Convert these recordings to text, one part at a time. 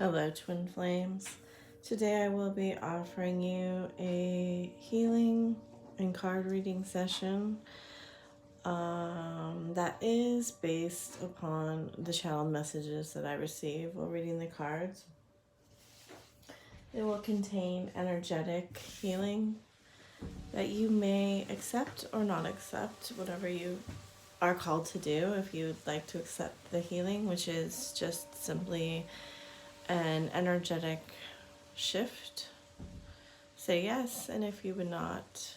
Hello, Twin Flames. Today I will be offering you a healing and card reading session that is based upon the channeled messages that I receive while reading the cards. It will contain energetic healing that you may accept or not accept, whatever you are called to do. If you would like to accept the healing, which is just simply an energetic shift, say yes. And if you would not,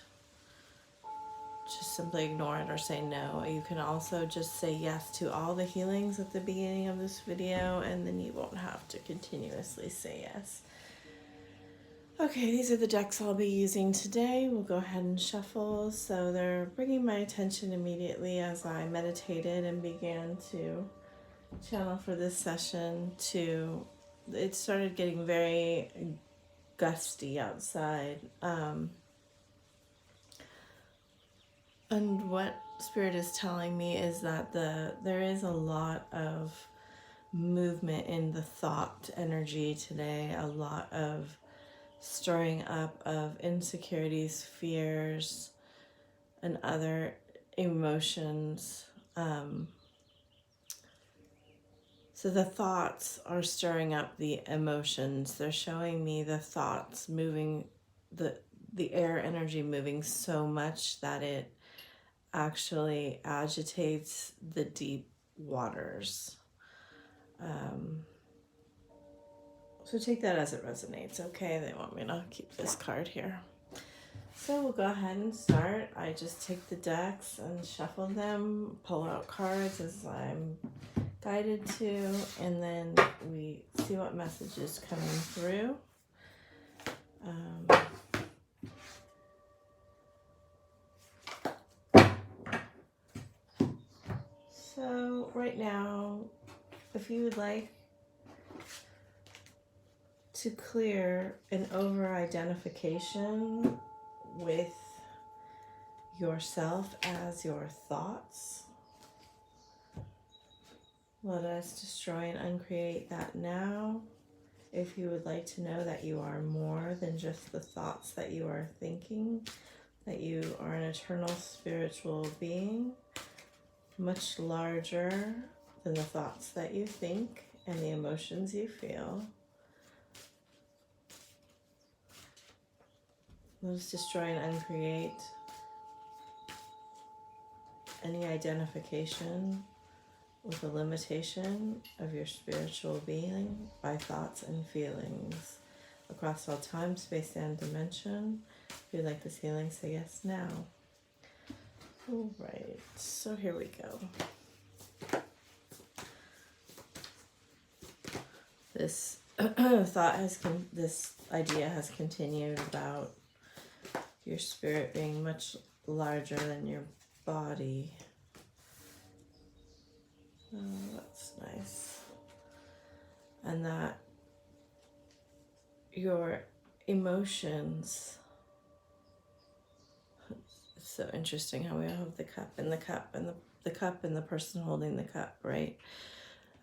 just simply ignore it or say no. You can also just say yes to all the healings at the beginning of this video, and then you won't have to continuously say yes. Okay, these are the decks I'll be using today. We'll go ahead and shuffle. So they're bringing my attention immediately as I meditated and began to channel for this session to, it started getting very gusty outside. And what Spirit is telling me is that there is a lot of movement in the thought energy today, a lot of stirring up of insecurities, fears, and other emotions. So the thoughts are stirring up the emotions. They're showing me the thoughts moving, the air energy moving so much that it actually agitates the deep waters. So take that as it resonates, okay? They want me to keep this card here. So we'll go ahead and start. I just take the decks and shuffle them, pull out cards as I'm guided to, and then we see what message is coming through. So right now, if you would like to clear an over-identification with yourself as your thoughts, let us destroy and uncreate that now. If you would like to know that you are more than just the thoughts that you are thinking, that you are an eternal spiritual being, much larger than the thoughts that you think and the emotions you feel, let us destroy and uncreate any identification with the limitation of your spiritual being by thoughts and feelings across all time, space, and dimension. If you'd like this healing, say yes now. All right, so here we go. This this idea has continued about your spirit being much larger than your body. Oh, that's nice. And that your emotions, it's so interesting how we all have the cup and the cup and the cup and the person holding the cup, right?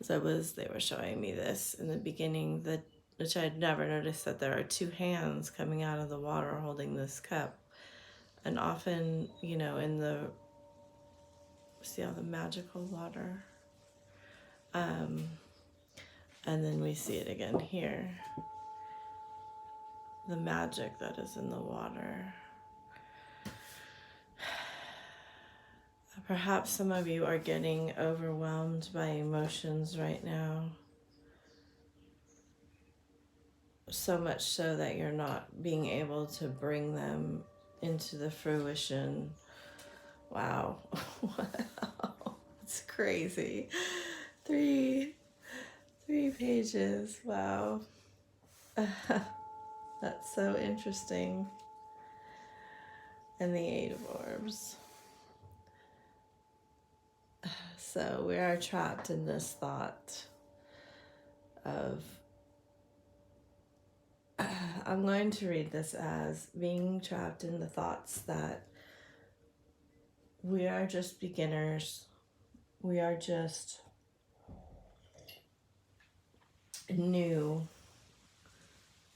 They were showing me this in the beginning, which I'd never noticed, that there are two hands coming out of the water holding this cup. And often, you know, see all the magical water? And then we see it again here. The magic that is in the water. Perhaps some of you are getting overwhelmed by emotions right now. So much so that you're not being able to bring them into the fruition. Wow. Wow. It's crazy. Three pages. Wow. That's so interesting. And the Eight of Orbs. So we are trapped in this thought of, I'm going to read this as being trapped in the thoughts that we are just beginners. We are just new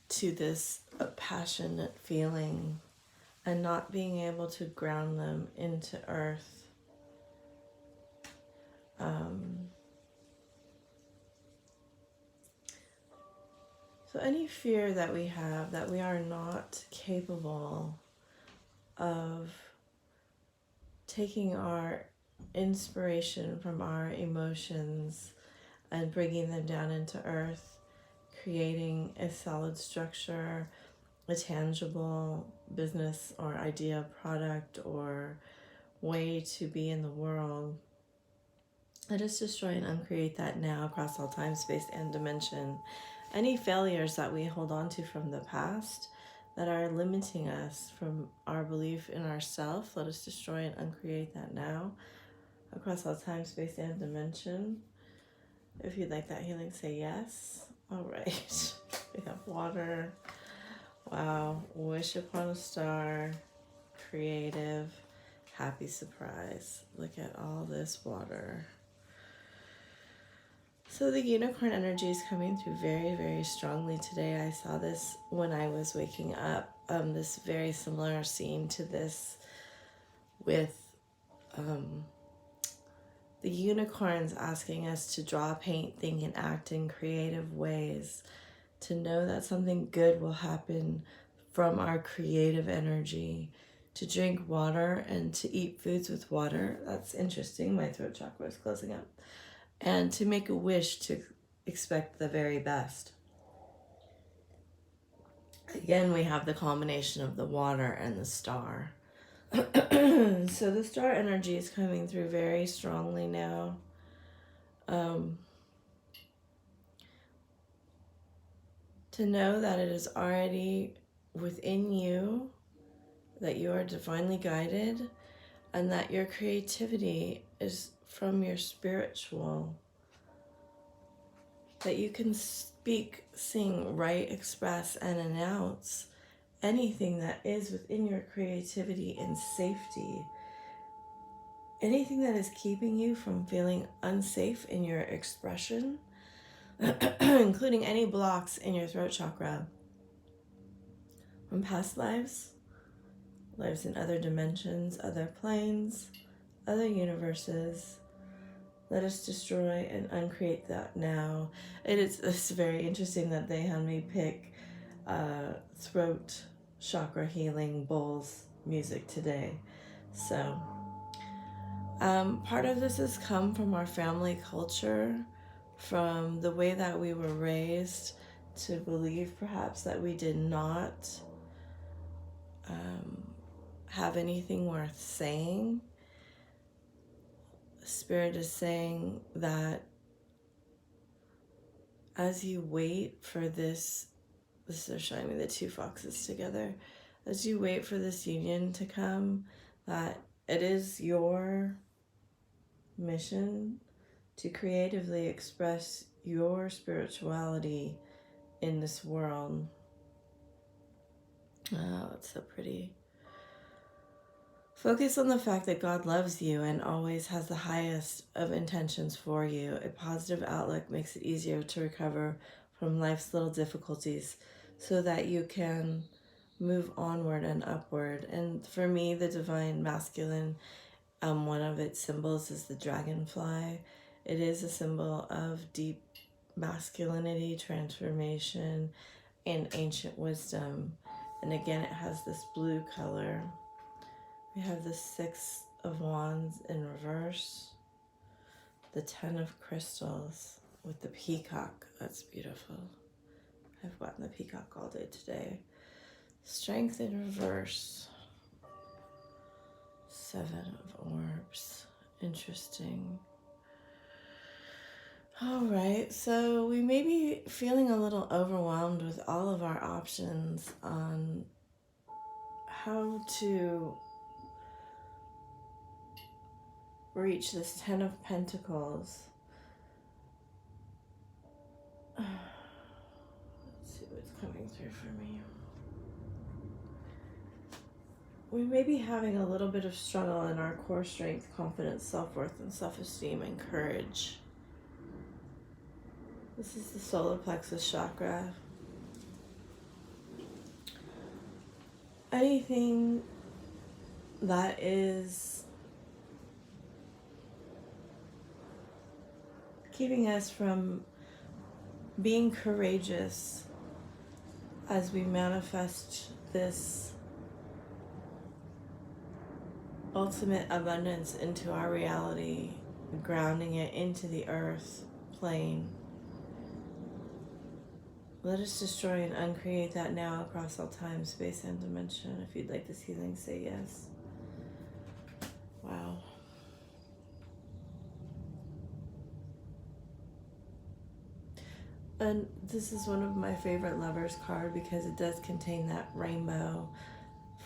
to this passionate feeling and not being able to ground them into earth. So any fear that we have that we are not capable of taking our inspiration from our emotions and bringing them down into earth, creating a solid structure, a tangible business or idea, product, or way to be in the world. Let us destroy and uncreate that now across all time, space, and dimension. Any failures that we hold on to from the past that are limiting us from our belief in ourself, let us destroy and uncreate that now across all time, space, and dimension. If you'd like that healing, say yes. All right. We have water. Wow. Wish upon a star. Creative. Happy surprise. Look at all this water. So the unicorn energy is coming through very, very strongly today. I saw this when I was waking up. This very similar scene to this with the unicorns asking us to draw, paint, think, and act in creative ways, to know that something good will happen from our creative energy, to drink water and to eat foods with water. That's interesting. My throat chakra is closing up. And to make a wish to expect the very best. Again, we have the combination of the water and the star. So the star energy is coming through very strongly now. To know that it is already within you, that you are divinely guided, and that your creativity is from your spiritual. That you can speak, sing, write, express, and announce anything that is within your creativity in safety. Anything that is keeping you from feeling unsafe in your expression, including any blocks in your throat chakra from past lives, lives in other dimensions, other planes, other universes. Let us destroy and uncreate that now. It's very interesting that they had me pick throat chakra healing bowls music today. So part of this has come from our family culture, from the way that we were raised to believe perhaps that we did not have anything worth saying. Spirit is saying that as you wait for this they're showing me the two foxes together, as you wait for this union to come, that it is your mission to creatively express your spirituality in this world. Oh, it's so pretty. Focus on the fact that God loves you and always has the highest of intentions for you. A positive outlook makes it easier to recover from life's little difficulties so that you can move onward and upward. And for me, the divine masculine, one of its symbols is the dragonfly. It is a symbol of deep masculinity, transformation, and ancient wisdom. And again, it has this blue color. We have the 6 of Wands in reverse, the 10 of Crystals with the peacock. That's beautiful. I've gotten the peacock all day today. Strength in reverse, 7 of Orbs. Interesting. All right, so we may be feeling a little overwhelmed with all of our options on how to reach this 10 of Pentacles. Let's see what's coming through for me. We may be having a little bit of struggle in our core strength, confidence, self-worth, and self-esteem and courage. The This is the solar plexus chakra. Anything that is keeping us from being courageous as we manifest this ultimate abundance into our reality, grounding it into the earth plane. Let us destroy and uncreate that now across all time, space, and dimension. If you'd like this healing, say yes. Wow. And this is one of my favorite lovers card because it does contain that rainbow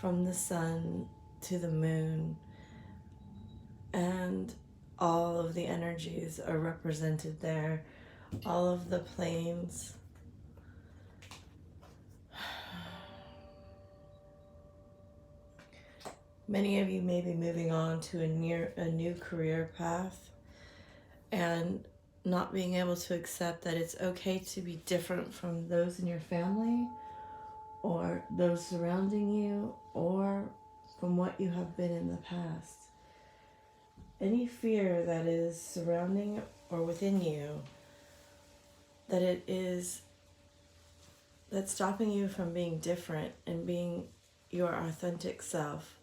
from the sun to the moon. And all of the energies are represented there. All of the planes. Many of you may be moving on to a new career path and not being able to accept that it's okay to be different from those in your family or those surrounding you or from what you have been in the past. Any fear that is surrounding or within you that's stopping you from being different and being your authentic self,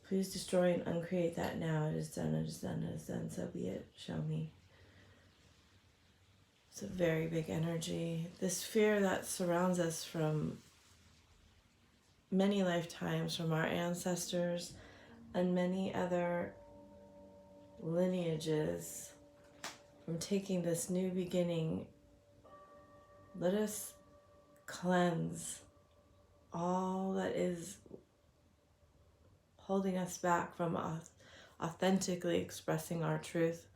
please destroy and uncreate that now. It is done, it is done, it is done. So be it. Show me. It's a very big energy. This fear that surrounds us from many lifetimes, from our ancestors and many other lineages, from taking this new beginning. Let us cleanse all that is holding us back from authentically expressing our truth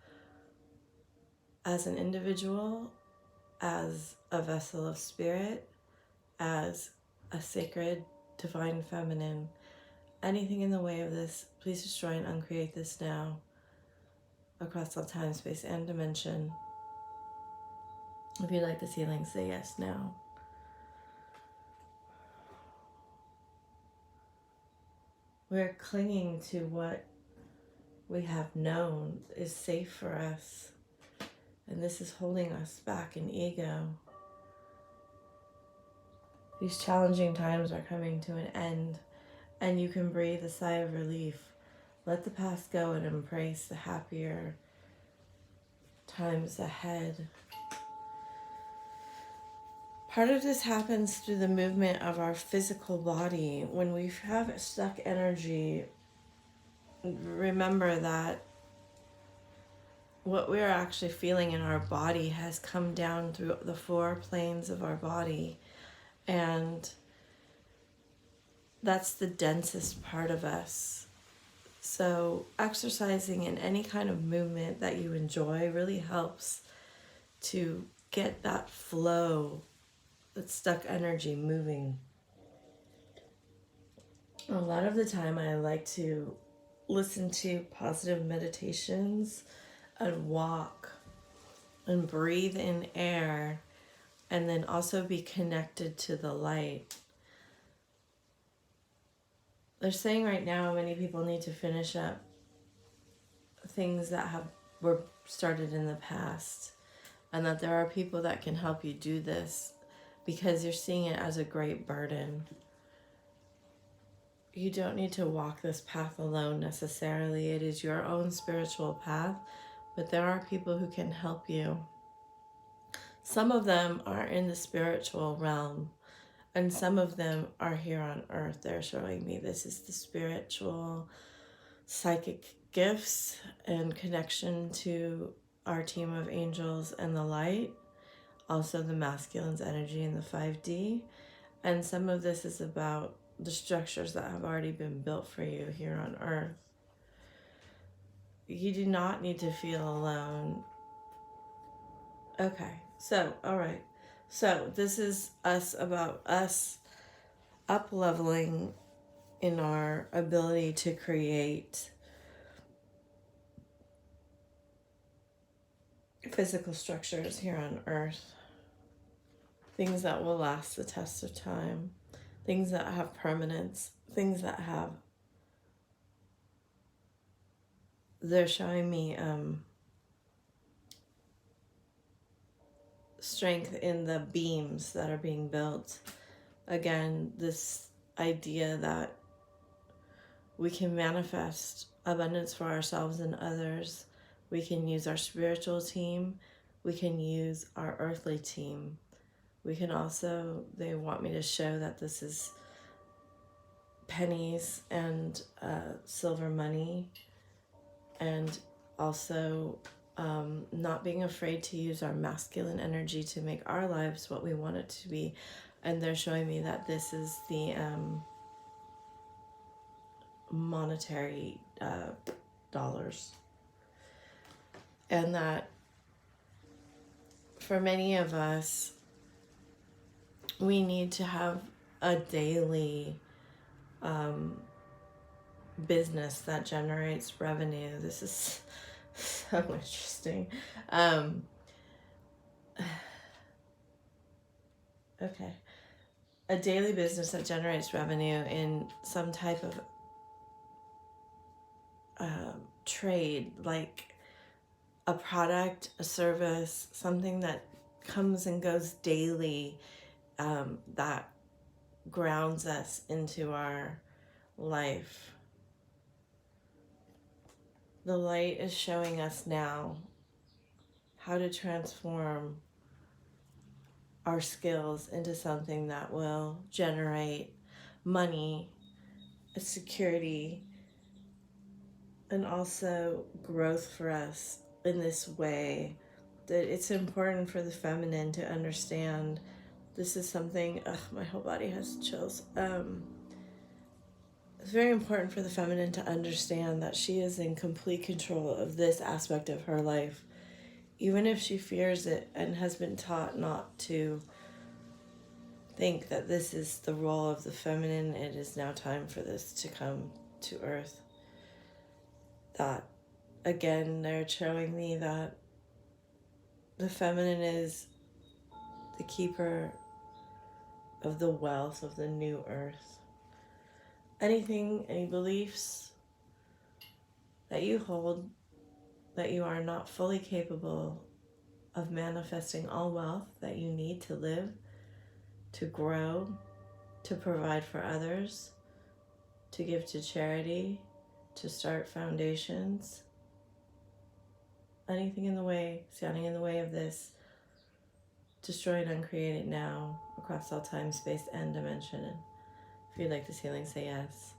as an individual, as a vessel of spirit, as a sacred divine feminine. Anything in the way of this, please destroy and uncreate this now across all time, space, and dimension. If you'd like this healing, say yes now. We're clinging to what we have known is safe for us, and this is holding us back in ego. These challenging times are coming to an end, and you can breathe a sigh of relief. Let the past go and embrace the happier times ahead. Part of this happens through the movement of our physical body. When we have stuck energy, remember that what we're actually feeling in our body has come down through the 4 planes of our body. And that's the densest part of us. So exercising in any kind of movement that you enjoy really helps to get that flow, that stuck energy moving. A lot of the time I like to listen to positive meditations and walk and breathe in air, and then also be connected to the light. They're saying right now many people need to finish up things that were started in the past, and that there are people that can help you do this because you're seeing it as a great burden. You don't need to walk this path alone necessarily. It is your own spiritual path, but there are people who can help you. Some of them are in the spiritual realm, and some of them are here on earth. They're showing me this is the spiritual, psychic gifts and connection to our team of angels and the light. Also the masculine's energy in the 5D. And some of this is about the structures that have already been built for you here on earth. You do not need to feel alone. Okay, so, all right. So this is about us up-leveling in our ability to create physical structures here on earth, things that will last the test of time, things that have permanence, things that have, they're showing me strength in the beams that are being built. Again, this idea that we can manifest abundance for ourselves and others. We can use our spiritual team. We can use our earthly team. We can also, they want me to show that this is pennies and silver money, and also not being afraid to use our masculine energy to make our lives what we want it to be. And they're showing me that this is the monetary dollars, and that for many of us, we need to have a daily business that generates revenue. This is so interesting. Okay. A daily business that generates revenue in some type of trade, like a product, a service, something that comes and goes daily, that grounds us into our life. The light is showing us now how to transform our skills into something that will generate money, security, and also growth for us in this way. That it's important for the feminine to understand this is something, my whole body has chills. It's very important for the feminine to understand that she is in complete control of this aspect of her life, even if she fears it and has been taught not to think that this is the role of the feminine. It is now time for this to come to earth. That, again, they're showing me that the feminine is the keeper of the wealth of the new earth. Anything, any beliefs that you hold that you are not fully capable of manifesting all wealth that you need to live, to grow, to provide for others, to give to charity, to start foundations. Anything in the way, standing in the way of this, destroy and uncreate it now, across all time, space, and dimension. And if you'd like this healing, say yes.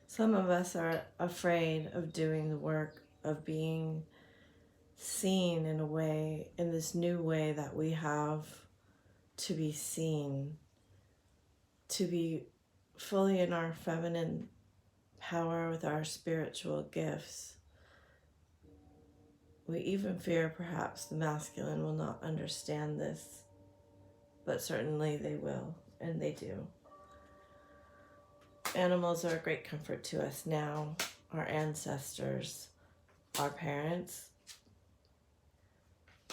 Some of us are afraid of doing the work, of being seen in a way, in this new way that we have to be seen, to be fully in our feminine power with our spiritual gifts. We even fear perhaps the masculine will not understand this, but certainly they will, and they do. Animals are a great comfort to us now, our ancestors, our parents.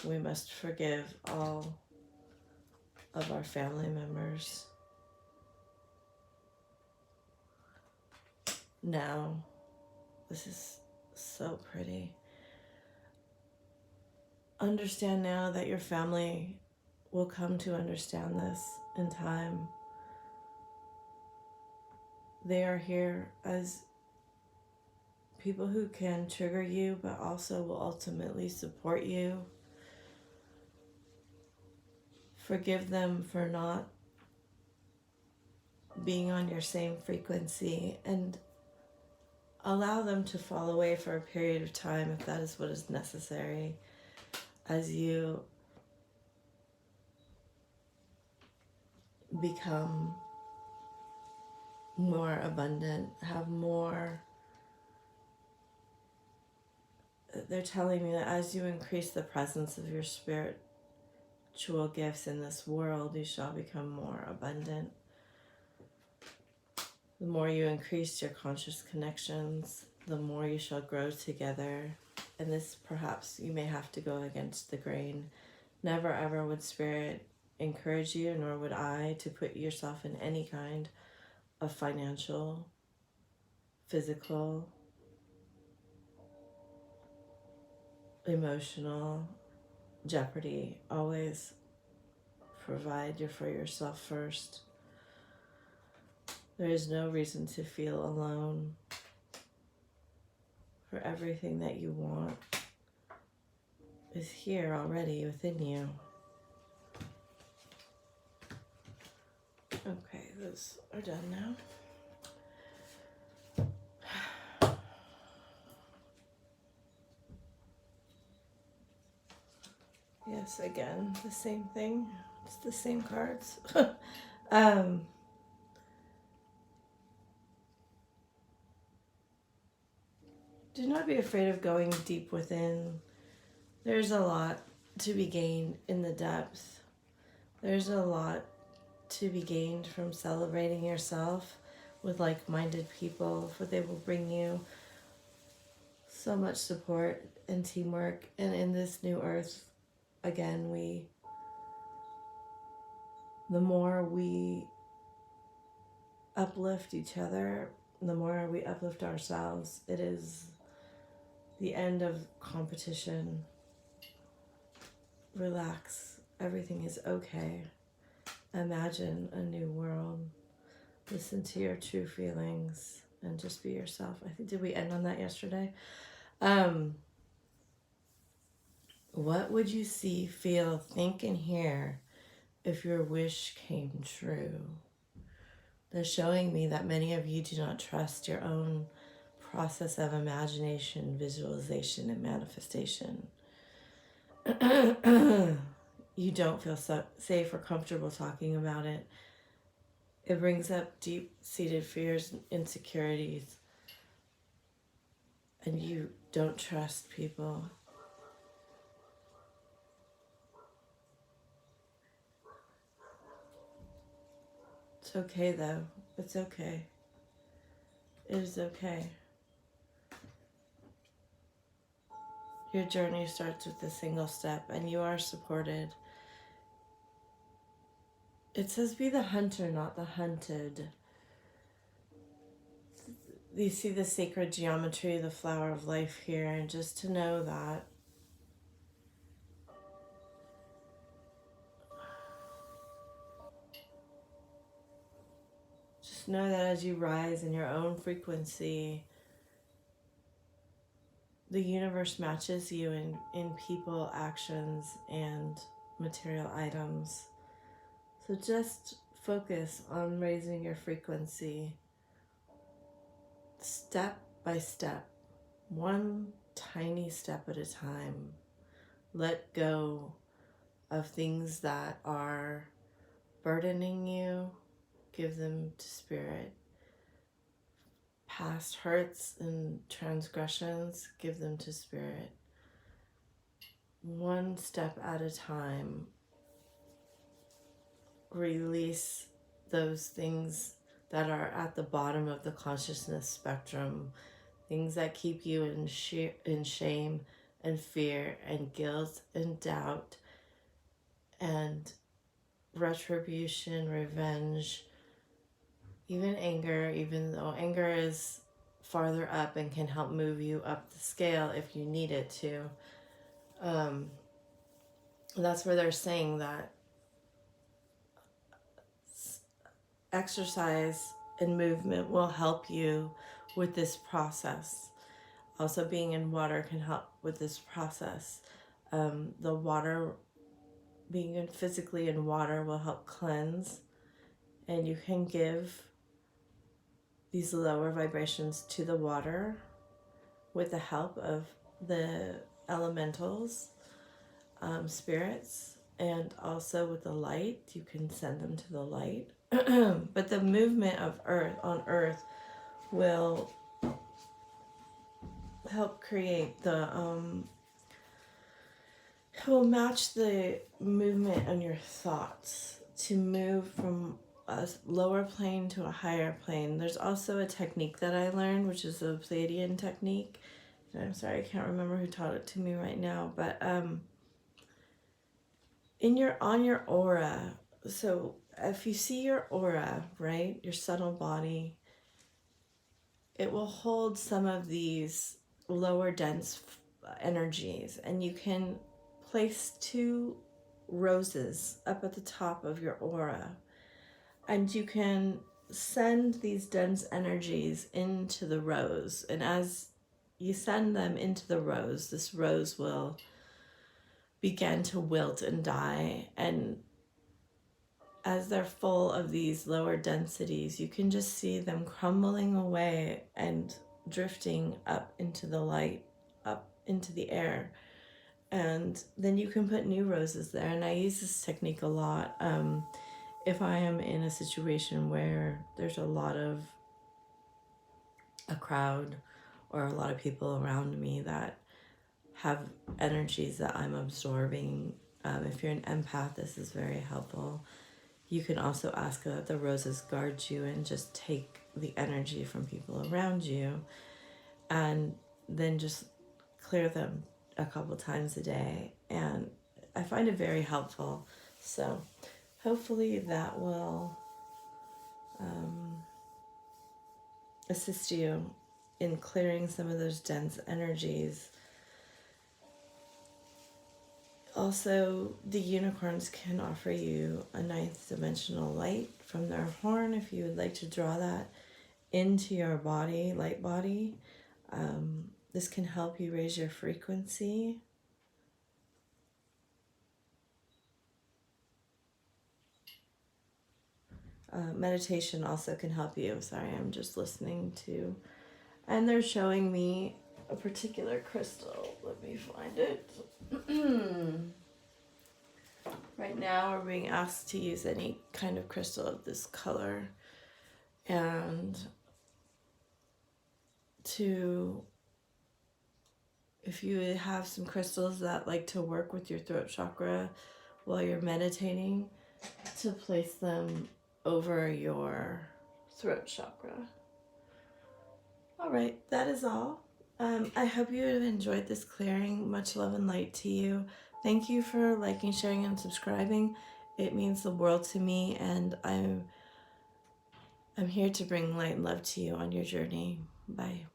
We must forgive all of our family members. Now, this is so pretty. Understand now that your family will come to understand this in time. They are here as people who can trigger you, but also will ultimately support you. Forgive them for not being on your same frequency, and allow them to fall away for a period of time if that is what is necessary, as you become more abundant, have more. They're telling me that as you increase the presence of your spirit gifts in this world, you shall become more abundant. The more you increase your conscious connections, the more you shall grow together. And this, perhaps, you may have to go against the grain. Never ever would Spirit encourage you, nor would I, to put yourself in any kind of financial, physical, emotional jeopardy. Always provide for yourself first. There is no reason to feel alone. For everything that you want is here already within you. Okay, those are done now. Yes, again, the same thing. It's the same cards. Do not be afraid of going deep within. There's a lot to be gained in the depth. There's a lot to be gained from celebrating yourself with like-minded people, for they will bring you so much support and teamwork. And in this new earth, again, the more we uplift each other, the more we uplift ourselves. It is the end of competition. Relax. Everything is okay. Imagine a new world. Listen to your true feelings and just be yourself. I think, did we end on that yesterday? What would you see, feel, think, and hear if your wish came true? They're showing me that many of you do not trust your own process of imagination, visualization, and manifestation. You don't feel safe or comfortable talking about it. It brings up deep-seated fears and insecurities. And you don't trust people. It's okay, though. It's okay. It is okay. Your journey starts with a single step, and you are supported. It says be the hunter, not the hunted. You see the sacred geometry, the flower of life here, and just to know that just know that as you rise in your own frequency, the universe matches you in people, actions, and material items. So just focus on raising your frequency step by step, one tiny step at a time. Let go of things that are burdening you. Give them to Spirit. Past hurts and transgressions, give them to Spirit. One step at a time. Release those things that are at the bottom of the consciousness spectrum, things that keep you in shame and fear and guilt and doubt and retribution, revenge, even anger, even though anger is farther up and can help move you up the scale if you need it to. That's where they're saying that exercise and movement will help you with this process. Also, being in water can help with this process. The water, being physically in water will help cleanse, and you can give these lower vibrations to the water with the help of the elementals, spirits, and also with the light. You can send them to the light. But the movement of earth will help create the It will match the movement on your thoughts to move from a lower plane to a higher plane. There's also a technique that I learned, which is a Pleiadian technique. And I'm sorry, I can't remember who taught it to me right now, but on your aura. So if you see your aura, right, your subtle body, it will hold some of these lower dense energies, and you can place 2 roses up at the top of your aura, and you can send these dense energies into the rose, and as you send them into the rose, this rose will begin to wilt and die, and as they're full of these lower densities, you can just see them crumbling away and drifting up into the light, up into the air. And then you can put new roses there. And I use this technique a lot if I am in a situation where there's a crowd or a lot of people around me that have energies that I'm absorbing. If you're an empath, this is very helpful. You can also ask that the roses guard you and just take the energy from people around you, and then just clear them a couple times a day. And I find it very helpful. So hopefully that will assist you in clearing some of those dense energies. Also, the unicorns can offer you a 9th dimensional light from their horn if you would like to draw that into your body, light body. This can help you raise your frequency. Meditation also can help you. Sorry, I'm just listening to. And they're showing me a particular crystal. Let me find it. Right now, we're being asked to use any kind of crystal of this color. And if you have some crystals that like to work with your throat chakra while you're meditating, to place them over your throat chakra. All right, that is all. I hope you have enjoyed this clearing. Much love and light to you. Thank you for liking, sharing, and subscribing. It means the world to me, and I'm here to bring light and love to you on your journey. Bye.